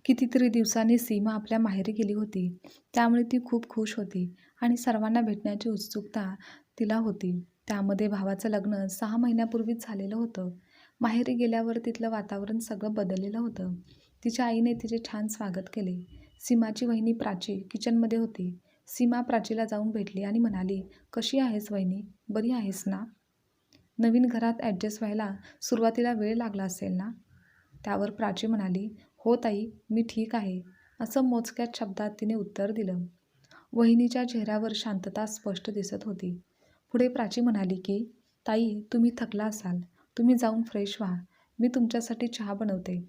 कितीतरी दिवसांनी सीमा आपल्या माहेरी गेली होती. त्यामुळे ती खूप खुश होती आणि सर्वांना भेटण्याची उत्सुकता तिला होती. त्यामध्ये भावाचं लग्न 6 महिन्यापूर्वीच झालेलं होतं. माहेरी गेल्यावर तिथलं वातावरण सगळं बदललेलं होतं. तिच्या आईने तिचे छान स्वागत केले. सीमाची वहिनी प्राची किचनमध्ये होती. सीमा प्राचीला जाऊन भेटली आणि म्हणाली, "कशी आहेस वहिनी? बरी आहेस ना? नवीन घरात ॲडजस्ट व्हायला सुरुवातीला वेळ लागला असेल ना?" त्यावर प्राची म्हणाली, "हो ताई, मी ठीक आहे," असं मोजक्याच शब्दात तिने उत्तर दिलं. वहिनीच्या चेहऱ्यावर शांतता स्पष्ट दिसत होती. पुढे प्राची म्हणाली की, "ताई, तुम्ही थकला असाल. तुम्ही जाऊन फ्रेश व्हा. मी तुमच्यासाठी चहा बनवते."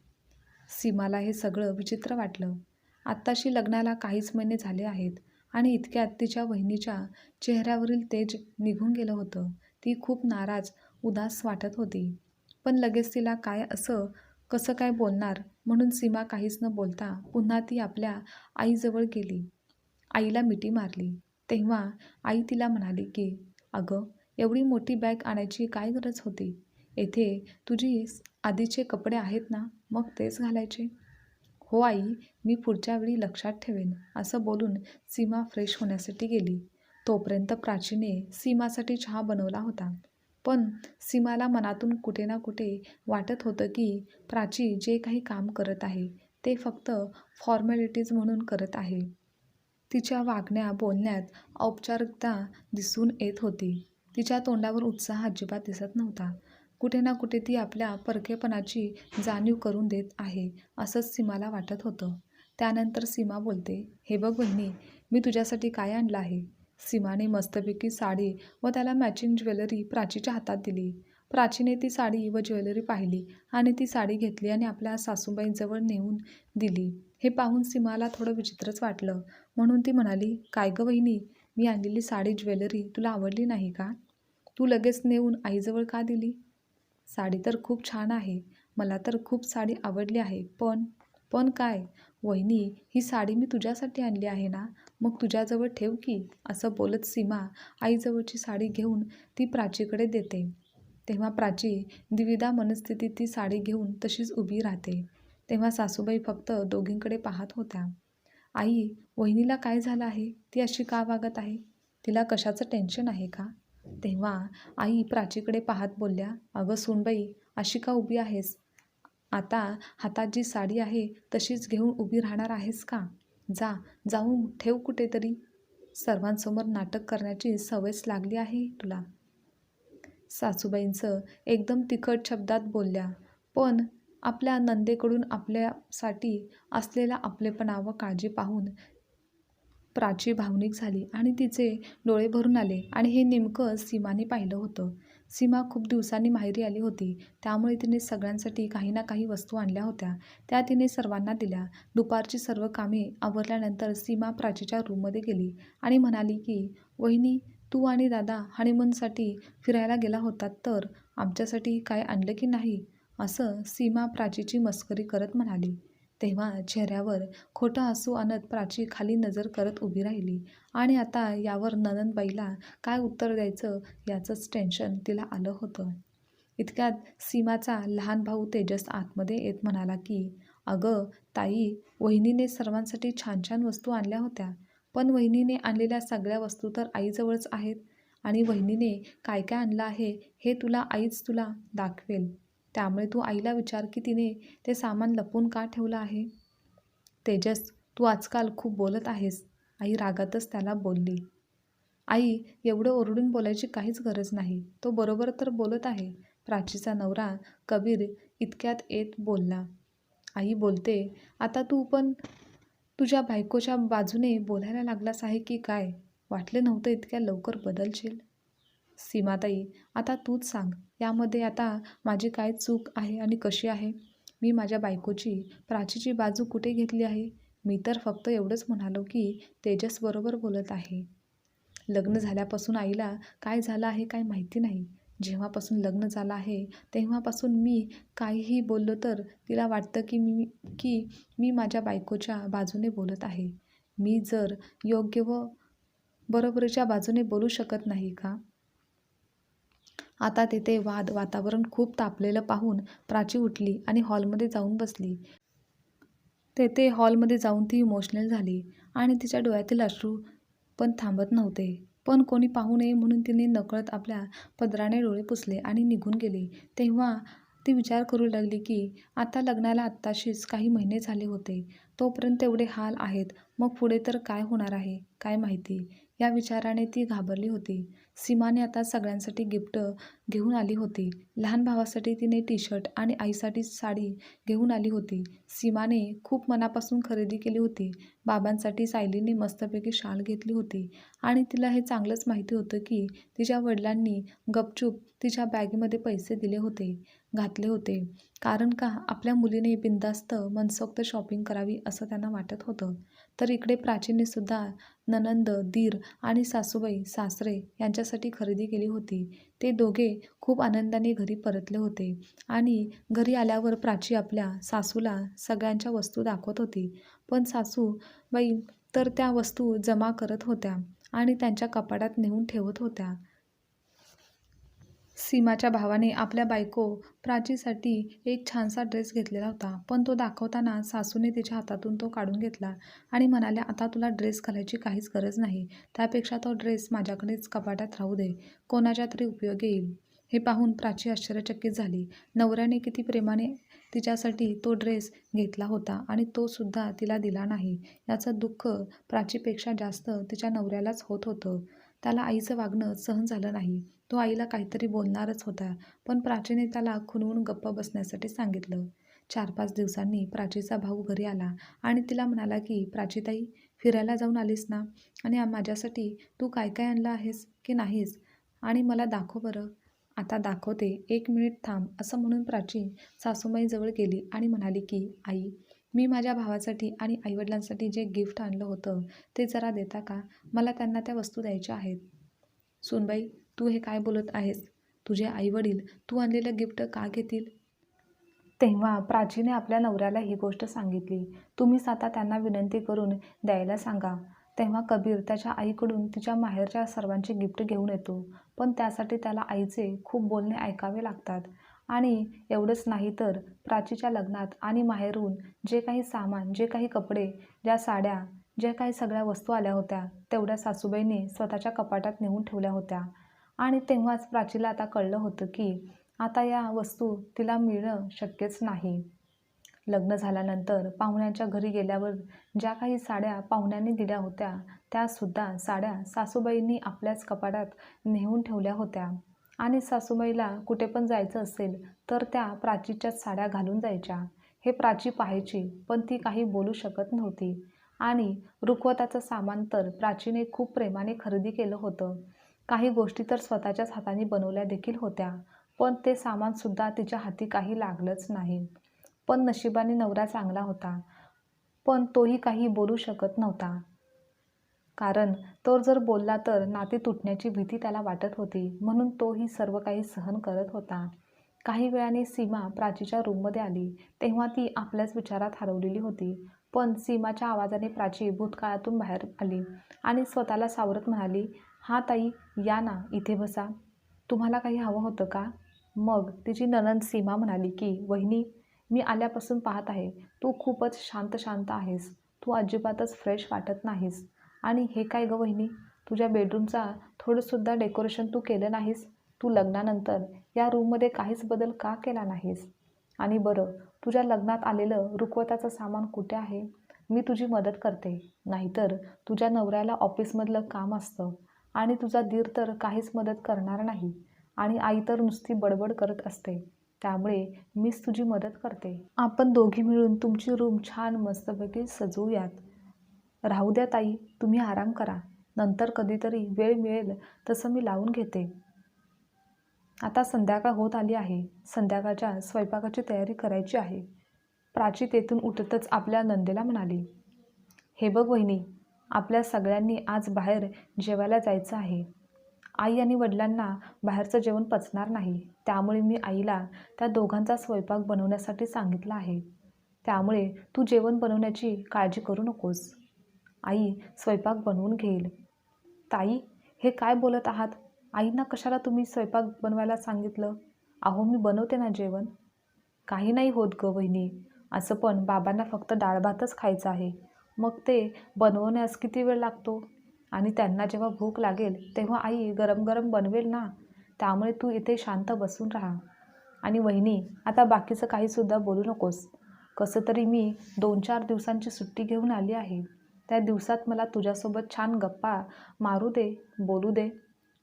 सीमाला हे सगळं विचित्र वाटलं. आत्ताशी लग्नाला काहीच महिने झाले आहेत आणि इतक्यात तिच्या वहिनीच्या चेहऱ्यावरील तेज निघून गेलं होतं. ती खूप नाराज, उदास वाटत होती. पण लगेच तिला कसं काय बोलणार म्हणून सीमा काहीच न बोलता पुन्हा ती आपल्या आईजवळ गेली. आईला मिठी मारली. तेव्हा आई तिला म्हणाली की, "अगं, एवढी मोठी बॅग आणायची काय गरज होती? येथे तुझी आधीचे कपडे आहेत ना, मग तेच घालायचे." "हो आई, मी पुढच्या वेळी लक्षात ठेवेन," असं बोलून सीमा फ्रेश होण्यासाठी गेली. तोपर्यंत प्राचीने सीमासाठी चहा बनवला होता. पण सीमाला मनातून कुठे ना कुठे वाटत होतं की प्राची जे काही काम करत आहे ते फक्त फॉर्मॅलिटीज म्हणून करत आहे. तिच्या वागण्या बोलण्यात औपचारिकता दिसून येत होती. तिच्या तोंडावर उत्साह अजिबात दिसत नव्हता. कुठे ना कुठे ती आपल्या परकेपणाची जाणीव करून देत आहे असंच सीमाला वाटत होतं. त्यानंतर सीमा बोलते, "हे बघ वहिनी, मी तुझ्यासाठी काय आणलं आहे." सीमाने मस्तपैकी साडी व त्याला मॅचिंग ज्वेलरी प्राचीच्या हातात दिली. प्राचीने ती साडी व ज्वेलरी पाहिली आणि ती साडी घेतली आणि आपल्या सासूबाईंजवळ नेऊन दिली. हे पाहून सीमाला थोडं विचित्रच वाटलं. म्हणून ती म्हणाली, "काय गं वहिनी, मी आणलेली साडी ज्वेलरी तुला आवडली नाही का? तू लगेच नेऊन आईजवळ का दिली?" "साडी तर खूप छान आहे. मला तर खूप साडी आवडली आहे. पण काय? वहिनी, ही साडी मी तुझ्यासाठी आणली आहे ना, मग तुझ्याजवळ ठेव की." असं बोलत सीमा आईजवळची साडी घेऊन ती प्राचीकडे देते. तेव्हा प्राची द्विधा मनस्थितीत ती साडी घेऊन तशीच उभी राहते. तेव्हा सासूबाई फक्त दोघींकडे पाहत होत्या. "आई, वहिनीला काय झालं आहे? ती अशी का वागत आहे? तिला कशाचं टेन्शन आहे का?" तेव्हा आई प्राचीकडे पाहत बोलल्या, "अगं सूनबाई, अशी का उभी आहेस? आता हातात जी साडी आहे तशीच घेऊन उभी राहणार आहेस का? जाऊन ठेव कुठेतरी. सर्वांसमोर नाटक करण्याची सवयच लागली आहे तुला." सासूबाईंचं एकदम तिखट शब्दात बोलल्या, पण आपल्या नंदेकडून आपल्यासाठी असलेला आपलेपणा व काळजी पाहून प्राची भावनिक झाली आणि तिचे डोळे भरून आले. आणि हे नेमकं सीमाने पाहिलं होतं. सीमा खूप दिवसांनी माहेरी आली होती. त्यामुळे तिने सगळ्यांसाठी काही ना काही वस्तू आणल्या होत्या. त्या तिने सर्वांना दिल्या. दुपारची सर्व कामे आवरल्यानंतर सीमा प्राचीच्या रूममध्ये गेली आणि म्हणाली की, "वहिनी, तू आणि दादा हनीमूनसाठी फिरायला गेला होतात तर आमच्यासाठी काय आणलं की नाही?" असं सीमा प्राचीची मस्करी करत म्हणाली. तेव्हा चेहऱ्यावर खोटं हसू आणत प्राची खाली नजर करत उभी राहिली आणि आता यावर नणंदबाईला काय उत्तर द्यायचं याचंच टेन्शन तिला आलं होतं. इतक्यात सीमाचा लहान भाऊ तेजस आतमध्ये येत म्हणाला की, "अगं ताई, वहिनीने सर्वांसाठी छान छान वस्तू आणल्या होत्या. पण वहिनीने आणलेल्या सगळ्या वस्तू तर आईजवळच आहेत आणि वहिनीने काय काय आणलं आहे हे आईच तुला दाखवेल. त्यामुळे तू आईला विचार की तिने ते सामान लपवून का ठेवलं आहे." "तेजस, तू आजकाल खूप बोलत आहेस," आई रागातच त्याला बोलली. "आई, एवढं ओरडून बोलायची काहीच गरज नाही. तो बरोबर तर बोलत आहे." प्राचीचा नवरा कबीर इतक्यात येत बोलला. आई बोलते, "आता तू पण तुझ्या बायकोच्या बाजूने बोलायला लागलास आहे की काय? वाटलं नव्हतं इतक्या लवकर बदलशील." "सीमाताई, आता तूच सांग, यामध्ये आता माझी काय चूक आहे आणि कशी आहे? मी माझ्या बायकोची, प्राचीची बाजू कुठे घेतली आहे? मी तर फक्त एवढंच म्हणालो की तेजस बरोबर बोलत आहे. लग्न झाल्यापासून आईला काय झालं आहे काय माहिती नाही. जेव्हापासून लग्न झालं आहे तेव्हापासून मी काहीही बोललो तर तिला वाटतं की मी माझ्या बायकोच्या बाजूने बोलत आहे. मी जर योग्य व बरोबरीच्या बाजूने बोलू शकत नाही का?" आता तेथे वातावरण खूप तापलेलं पाहून प्राची उठली आणि हॉलमध्ये जाऊन बसली. तेथे हॉलमध्ये जाऊन ती इमोशनल झाली आणि तिच्या डोळ्यातील अश्रू पण थांबत नव्हते. पण कोणी पाहू नये म्हणून तिने नकळत आपल्या पदराने डोळे पुसले आणि निघून गेली. तेव्हा ती विचार करू लागली की आता लग्नाला आत्ताशीच काही महिने झाले होते. तोपर्यंत एवढे हाल आहेत. मग पुढे तर काय होणार आहे काय माहिती? या विचाराने ती घाबरली होती. सीमाने आता सगळ्यांसाठी गिफ्ट घेऊन आली होती. लहान भावासाठी तिने टी-शर्ट आणि आईसाठी साडी घेऊन आली होती. सीमाने खूप मनापासून खरेदी केली होती. बाबांसाठी सायलीने मस्तपैकी शाल घेतली होती आणि तिला हे चांगलंच माहिती होतं की तिच्या वडिलांनी गपचूप तिच्या बॅगेमध्ये पैसे दिले होते, घातले होते. कारण का आपल्या मुलीने बिनधास्त मनसोक्त शॉपिंग करावी असं त्यांना वाटत होतं. तर इकडे प्राचीने सुद्धा नणंद, दीर आणि सासूबाई, सासरे यांच्यासाठी खरेदी केली होती. ते दोघे खूप आनंदाने घरी परतले होते आणि घरी आल्यावर प्राची आपल्या सासूला सगळ्यांच्या वस्तू दाखवत होती. पण सासूबाई तर त्या वस्तू जमा करत होत्या आणि त्यांच्या कपाटात नेऊन ठेवत होत्या. सीमाच्या भावाने आपल्या बायको प्राचीसाठी एक छानसा ड्रेस घेतलेला होता. पण तो दाखवताना सासूने तिच्या हातातून तो काढून घेतला आणि म्हणाल्या, आता तुला ड्रेस घालायची काहीच गरज नाही. त्यापेक्षा तो ड्रेस माझ्याकडेच कपाटात राहू दे. कोणाच्या तरी उपयोगी येईल. हे पाहून प्राची आश्चर्यचकित झाली. नवऱ्याने किती प्रेमाने तिच्यासाठी तो ड्रेस घेतला होता आणि तो सुद्धा तिला दिला नाही. याचं दुःख प्राचीपेक्षा जास्त तिच्या नवऱ्यालाच होत होतं. त्याला आईचं वागणं सहन झालं नाही. तो आईला काहीतरी बोलणारच होता. पण प्राचीने त्याला खुणवून गप्प बसण्यासाठी सांगितलं. 4-5 दिवसांनी प्राचीचा भाऊ घरी आला आणि तिला म्हणाला की प्राचीताई, फिरायला जाऊन आलीस ना? आणि माझ्यासाठी तू काय काय आणलं आहेस की नाहीस? आणि मला दाखव बरं. आता दाखवते, 1 मिनिट थांब असं म्हणून प्राची सासूबाईंजवळ गेली आणि म्हणाली की आई, मी माझ्या भावासाठी आणि आईवडिलांसाठी जे गिफ्ट आणलं होतं ते जरा देता का? मला त्यांना त्या वस्तू द्यायच्या आहेत. सूनबाई, तू हे काय बोलत आहेस? तुझे आईवडील तू आणलेलं गिफ्ट का घेतील? तेव्हा प्राचीने आपल्या नवऱ्याला ही गोष्ट सांगितली. तुम्हीच आता त्यांना विनंती करून द्यायला सांगा. तेव्हा कबीर त्याच्या आईकडून तिच्या माहेरच्या सर्वांचे गिफ्ट घेऊन येतो. पण त्यासाठी त्याला आईचे खूप बोलणे ऐकावे लागतात. आणि एवढंच नाही तर प्राचीच्या लग्नात आणि माहेरून जे काही सामान, जे काही कपडे, ज्या साड्या, ज्या काही सगळ्या वस्तू आल्या होत्या तेवढ्या सासूबाईंनी स्वतःच्या कपाटात नेऊन ठेवल्या होत्या. आणि तेव्हाच प्राचीला आता कळलं होतं की आता या वस्तू तिला मिळणं शक्यच नाही. लग्न झाल्यानंतर पाहुण्यांच्या घरी गेल्यावर ज्या काही साड्या पाहुण्यांनी दिल्या होत्या त्यासुद्धा साड्या सासूबाईंनी आपल्याच कपाटात नेऊन ठेवल्या होत्या. आणि सासूबाईला कुठे पण जायचं असेल तर त्या प्राचीच्याच साड्या घालून जायच्या. हे प्राची पाहायची, पण ती काही बोलू शकत नव्हती. आणि रुखवताचं सामान तर प्राचीने खूप प्रेमाने खरेदी केलं होतं. काही गोष्टी तर स्वतःच्याच हाताने बनवल्या देखील होत्या. पण ते सामानसुद्धा तिच्या हाती काही लागलंच नाही. पण नशिबाने नवरा चांगला होता. पण तोही काही बोलू शकत नव्हता. कारण तो जर बोलला तर नाती तुटण्याची भीती त्याला वाटत होती. म्हणून तोही सर्व काही सहन करत होता. काही वेळाने सीमा प्राचीच्या रूममध्ये आली. तेव्हा ती आपल्याच विचारात हरवलेली होती. पण सीमाच्या आवाजाने प्राची भूतकाळातून बाहेर आली आणि स्वतःला सावरत म्हणाली, हा ताई, या ना, इथे बसा. तुम्हाला काही हवं होतं का? मग तिची नणंद सीमा म्हणाली की वहिनी, मी आल्यापासून पाहत आहे तू खूपच शांत शांत आहेस. तू अजिबातच फ्रेश वाटत नाहीस. आणि हे काय गं वहिनी, तुझ्या बेडरूमचा थोडंसुद्धा डेकोरेशन तू केलं नाहीस. तू लग्नानंतर या रूममध्ये काहीच बदल का केला नाहीस? आणि बरं, तुझ्या लग्नात आलेलं रुखवताचं सामान कुठे आहे? मी तुझी मदत करते. नाहीतर तुझ्या नवऱ्याला ऑफिसमधलं काम असतं आणि तुझा दीर तर काहीच मदत करणार नाही आणि आई तर नुसती बडबड करत असते. त्यामुळे मीच तुझी मदत करते. आपण दोघी मिळून तुमची रूम छान मस्तपैकी सजवूयात. राहू द्या ताई, तुम्ही आराम करा. नंतर कधीतरी वेळ मिळेल तसं मी लावून घेते. आता संध्याकाळ होत आली आहे. संध्याकाळच्या स्वयंपाकाची तयारी करायची आहे. प्राची तेथून उठतच आपल्या नंदेला म्हणाली, हे बघ वहिनी, आपल्या सगळ्यांनी आज बाहेर जेवायला जायचं आहे. आई आणि वडिलांना बाहेरचं जेवण पचणार नाही. त्यामुळे मी आईला त्या दोघांचा स्वयंपाक बनवण्यासाठी सांगितलं आहे. त्यामुळे तू जेवण बनवण्याची काळजी करू नकोस. आई स्वयंपाक बनवून घेईल. ताई, हे काय बोलत आहात? आईंना कशाला तुम्ही स्वयंपाक बनवायला सांगितलं? अहो, मी बनवते ना जेवण. काही नाही होत गं वहिनी. असं पण बाबांना फक्त डाळ भातच खायचा आहे. मग ते बनवण्यास किती वेळ लागतो? आणि त्यांना जेव्हा भूक लागेल तेव्हा आई गरम गरम बनवेल ना. त्यामुळे तू इथे शांत बसून राहा. आणि वहिनी, आता बाकीचं काहीसुद्धा बोलू नकोस. कसं तरी मी 2-4 दिवसांची सुट्टी घेऊन आली आहे. त्या दिवसात मला तुझ्यासोबत छान गप्पा मारू दे, बोलू दे.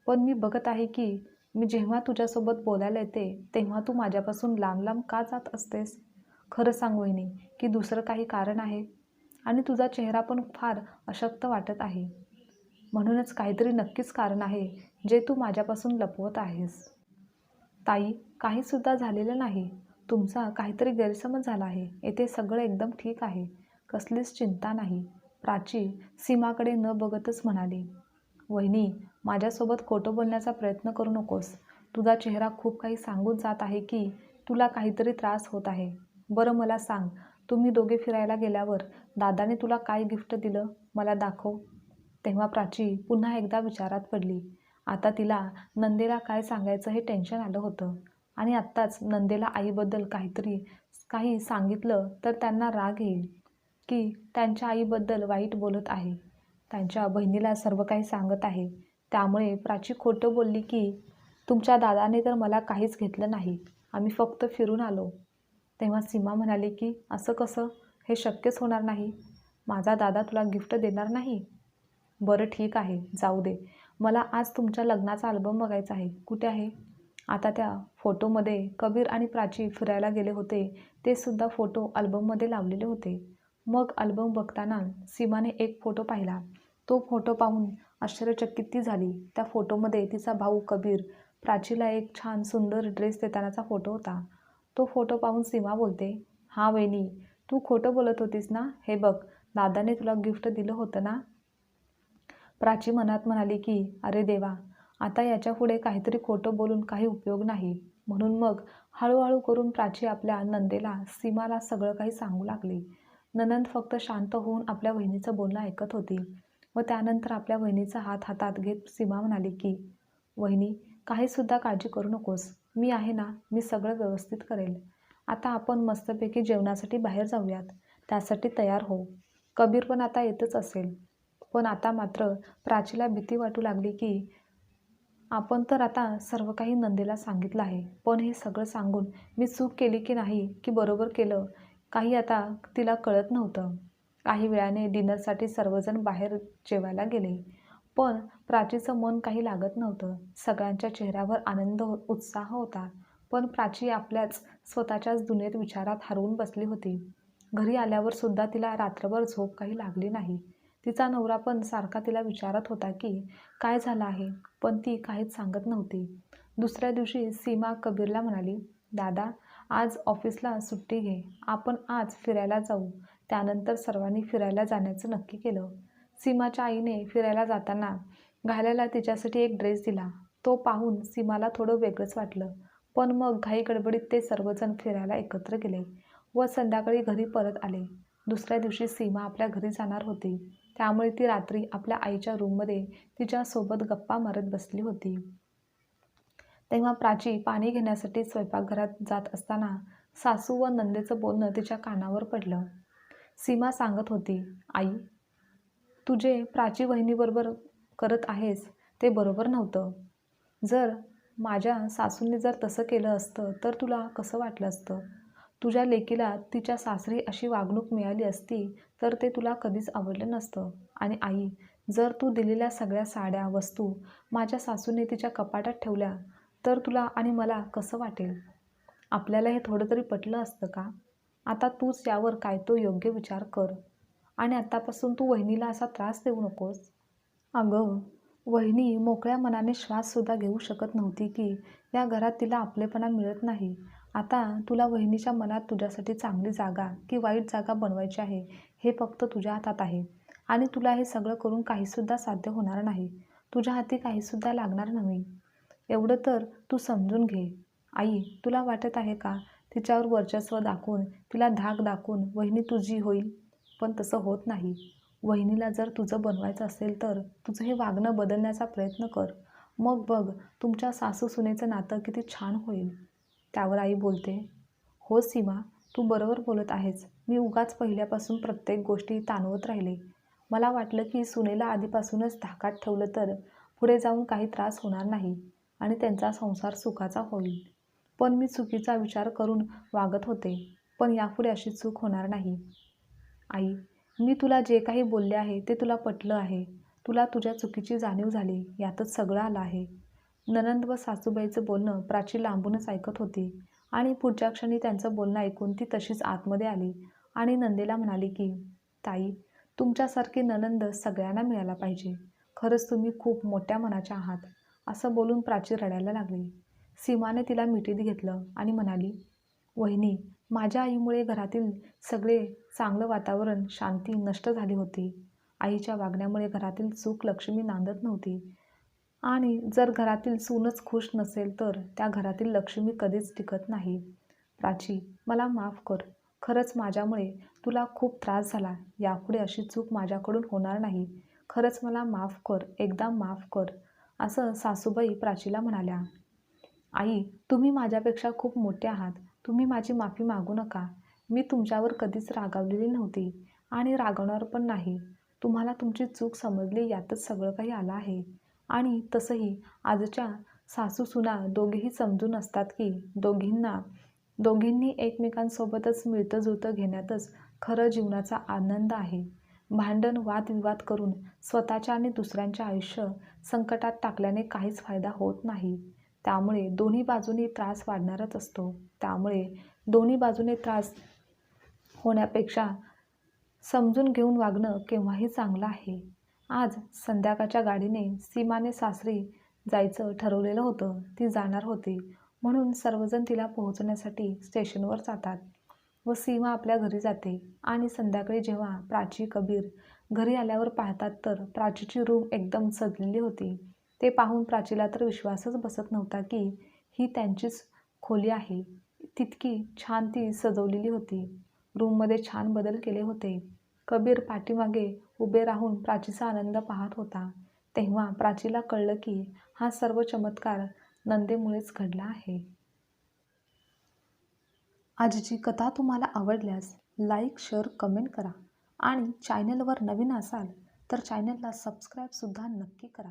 पण मी बघत आहे की मी जेव्हा तुझ्यासोबत बोलायला येते तेव्हा तू माझ्यापासून लांब लांब का जात असतेस? खरं सांग वहिनी, की दुसरं काही कारण आहे? आणि तुझा चेहरा पण फार अशक्त वाटत आहे. म्हणूनच काहीतरी नक्कीच कारण आहे जे तू माझ्यापासून लपवत आहेस. ताई, काहीसुद्धा झालेलं नाही. तुमचा काहीतरी गैरसमज झाला आहे. येथे सगळं एकदम ठीक आहे. कसलीच चिंता नाही. प्राची सीमाकडे न बघतच म्हणाली. वहिनी, माझ्यासोबत खोटं बोलण्याचा प्रयत्न करू नकोस. तुझा चेहरा खूप काही सांगून जात आहे की तुला काहीतरी त्रास होत आहे. बरं मला सांग, तुम्ही दोघे फिरायला गेल्यावर दादाने तुला काय गिफ्ट दिलं? मला दाखव. तेव्हा प्राची पुन्हा एकदा विचारात पडली. आता तिला नंदेला काय सांगायचं हे टेन्शन आलं होतं. आणि आत्ताच नंदेला आईबद्दल काही सांगितलं तर त्यांना राग येईल की त्यांच्या आईबद्दल वाईट बोलत आहे. त्यांच्या बहिणीला सर्व काही सांगत आहे. त्यामुळे प्राची खोटं बोलली की तुमच्या दादाने तर मला काहीच घेतलं नाही. आम्ही फक्त फिरून आलो. तेव्हा सीमा म्हणाली की असं कसं? हे शक्यच होणार नाही. माझा दादा तुला गिफ्ट देणार नाही? बरं ठीक आहे, जाऊ दे. मला आज तुमच्या लग्नाचा अल्बम बघायचा आहे. कुठे आहे? आता त्या फोटोमध्ये कबीर आणि प्राची फिरायला गेले होते ते सुद्धा फोटो अल्बममध्ये लावलेले होते. मग अल्बम बघताना सीमाने एक फोटो पाहिला. तो फोटो पाहून आश्चर्यचकित ती झाली. त्या फोटोमध्ये तिचा भाऊ कबीर प्राचीला एक छान सुंदर ड्रेस देतानाचा फोटो होता. तो फोटो पाहून सीमा बोलते, हां वहिनी, तू खोटं बोलत होतीस ना? हे बघ, दादाने तुला गिफ्ट दिलं होतं ना? प्राची मनात म्हणाली की अरे देवा, आता याच्यापुढे काहीतरी खोटं बोलून काही उपयोग नाही. म्हणून मग हळूहळू करून प्राची आपल्या नंदेला सीमाला सगळं काही सांगू लागली. नणंद फक्त शांत होऊन आपल्या वहिनीचं बोलणं ऐकत होती. व त्यानंतर आपल्या वहिनीचा हात हातात घेत सीमा म्हणाली की वहिनी, काहीसुद्धा काळजी करू नकोस. मी आहे ना, मी सगळं व्यवस्थित करेल. आता आपण मस्तपैकी जेवणासाठी बाहेर जाऊयात. त्यासाठी तयार हो. कबीर पण आता येतच असेल. पण आता मात्र प्राचीला भीती वाटू लागली की आपण तर आता सर्व काही नंदेला सांगितलं आहे. पण हे सगळं सांगून मी चूक केली की नाही, की बरोबर केलं, काही आता तिला कळत नव्हतं. काही वेळाने डिनरसाठी सर्वजण बाहेर जेवायला गेले. पण प्राचीचं मन काही लागत नव्हतं. सगळ्यांच्या चेहऱ्यावर आनंद उत्साह होता. पण प्राची आपल्याच स्वतःच्याच दुनियेत विचारात हरवून बसली होती. घरी आल्यावर सुद्धा तिला रात्रभर झोप काही लागली नाही. तिचा नवरा पण सारखा तिला विचारत होता की काय झालं आहे, पण ती काहीच सांगत नव्हती. दुसऱ्या दिवशी सीमा कबीरला म्हणाली, दादा, आज ऑफिसला सुट्टी घे. आपण आज फिरायला जाऊ. त्यानंतर सर्वांनी फिरायला जाण्याचं नक्की केलं. सीमाच्या आईने फिरायला जाताना घालायला तिच्यासाठी एक ड्रेस दिला. तो पाहून सीमाला थोडं वेगळंच वाटलं. पण मग घाई गडबडीत ते सर्वजण फिरायला एकत्र गेले व संध्याकाळी घरी परत आले. दुसऱ्या दिवशी सीमा आपल्या घरी जाणार होती. त्यामुळे ती रात्री आपल्या आईच्या रूममध्ये तिच्यासोबत गप्पा मारत बसली होती. तेव्हा प्राची पाणी घेण्यासाठी स्वयंपाकघरात जात असताना सासू व नंदेचं बोलणं तिच्या कानावर पडलं. सीमा सांगत होती, आई, तू जे प्राची वहिनीबरोबर करत आहेस ते बरोबर नव्हतं. जर माझ्या सासूंनी जर तसं केलं असतं तर तुला कसं वाटलं असतं? तुझ्या लेकीला तिच्या सासरी अशी वागणूक मिळाली असती तर ते तुला कधीच आवडलं नसतं. आणि आई, जर तू दिलेल्या सगळ्या साड्या, वस्तू माझ्या सासूने तिच्या कपाटात ठेवल्या तर तुला आणि मला कसं वाटेल? आपल्याला हे थोडं तरी पटलं असतं का? आता तूच यावर काय तो योग्य विचार कर. आणि आत्तापासून तू वहिनीला असा त्रास देऊ नकोस. अगं, वहिनी मोकळ्या मनाने श्वाससुद्धा घेऊ शकत नव्हती की या घरात तिला आपलेपणा मिळत नाही. आता तुला वहिनीच्या मनात तुझ्यासाठी चांगली जागा की वाईट जागा बनवायची आहे हे फक्त तुझ्या हातात आहे. आणि तुला हे सगळं करून काहीसुद्धा साध्य होणार नाही. तुझ्या हाती काहीसुद्धा लागणार नाही. एवढं तर तू समजून घे. आई, तुला वाटत आहे का तिच्यावर वर्चस्व दाखवून, तिला धाक दाखवून वहिनी तुझी होईल? पण तसं होत नाही. वहिनीला जर तुझं बनवायचं असेल तर तुझं हे वागणं बदलण्याचा प्रयत्न कर. मग बघ, तुमच्या सासू सुनेचं नातं किती छान होईल. त्यावर आई बोलते, हो सीमा, तू बरोबर बोलत आहेस. मी उगाच पहिल्यापासून प्रत्येक गोष्टी ताणवत राहिले. मला वाटलं की सुनेला आधीपासूनच धाकात ठेवलं तर पुढे जाऊन काही त्रास होणार नाही आणि त्यांचा संसार सुखाचा होईल. पण मी चुकीचा विचार करून वागत होते. पण यापुढे अशी चूक होणार नाही. आई, मी तुला जे काही बोलले आहे ते तुला पटलं आहे. तुला तुझ्या चुकीची जाणीव झाली यातच सगळं आलं आहे. नणंद व सासूबाईचं बोलणं प्राची लांबूनच ऐकत होती आणि पुढच्या क्षणी त्यांचं बोलणं ऐकून ती तशीच आतमध्ये आली आणि नंदेला म्हणाली की, ताई, तुमच्यासारखी नणंद सगळ्यांना मिळायला पाहिजे. खरंच तुम्ही खूप मोठ्या मनाच्या आहात. असं बोलून प्राची रडायला लागली. सीमाने तिला मिठीत घेतलं आणि म्हणाली, वहिनी, माझ्या आईमुळे घरातील सगळे चांगलं वातावरण, शांती नष्ट झाली होती. आईच्या वागण्यामुळे घरातील सुख लक्ष्मी नांदत नव्हती आणि जर घरातील सूनच खुश नसेल तर त्या घरातील लक्ष्मी कधीच टिकत नाही. प्राची, मला माफ कर. खरंच माझ्यामुळे तुला खूप त्रास झाला. यापुढे अशी चूक माझ्याकडून होणार नाही. खरंच मला माफ कर, एकदा माफ कर, असं सासूबाई प्राचीला म्हणाल्या. आई, तुम्ही माझ्यापेक्षा खूप मोठे आहात. तुम्ही माझी माफी मागू नका. मी तुमच्यावर कधीच रागावलेली नव्हती आणि रागवणार पण नाही. तुम्हाला तुमची चूक समजली यातच सगळं काही आलं आहे. आणि तसंही आजच्या सासू-सुना दोघेही समजून असतात की दोघींनी एकमेकांसोबतच मिळतं-जुळतं घेण्यातच खरं जीवनाचा आनंद आहे. भांडण, वादविवाद करून स्वतःच्या आणि दुसऱ्यांचे आयुष्य संकटात टाकल्याने काहीच फायदा होत नाही. त्यामुळे दोन्ही बाजूंनी त्रास वाढणारच असतो. त्यामुळे दोन्ही बाजूने त्रास होण्यापेक्षा समजून घेऊन वागणं केव्हाही चांगलं आहे. आज संध्याकाळच्या गाडीने सीमाने सासरी जायचं ठरवलेलं होतं. ती जाणार होती म्हणून सर्वजण तिला पोहोचण्यासाठी स्टेशनवर जातात व सीमा आपल्या घरी जाते आणि संध्याकाळी जेव्हा प्राची, कबीर घरी आल्यावर पाहतात तर प्राचीची रूम एकदम सजलेली होती. ते पाहून प्राचीला तर विश्वासच बसत नव्हता की ही त्यांचीच खोली आहे. तितकी छान ती सजवलेली होती. रूममध्ये छान बदल केले होते. कबीर पाठीमागे उभे राहून प्राचीचा आनंद पाहत होता. तेव्हा प्राचीला कळलं की हा सर्व चमत्कार नंदेमुळेच घडला आहे. आजची कथा तुम्हाला आवडल्यास लाईक, शेअर, कमेंट करा आणि चॅनलवर नवीन असाल तर चॅनलला सबस्क्राईबसुद्धा नक्की करा.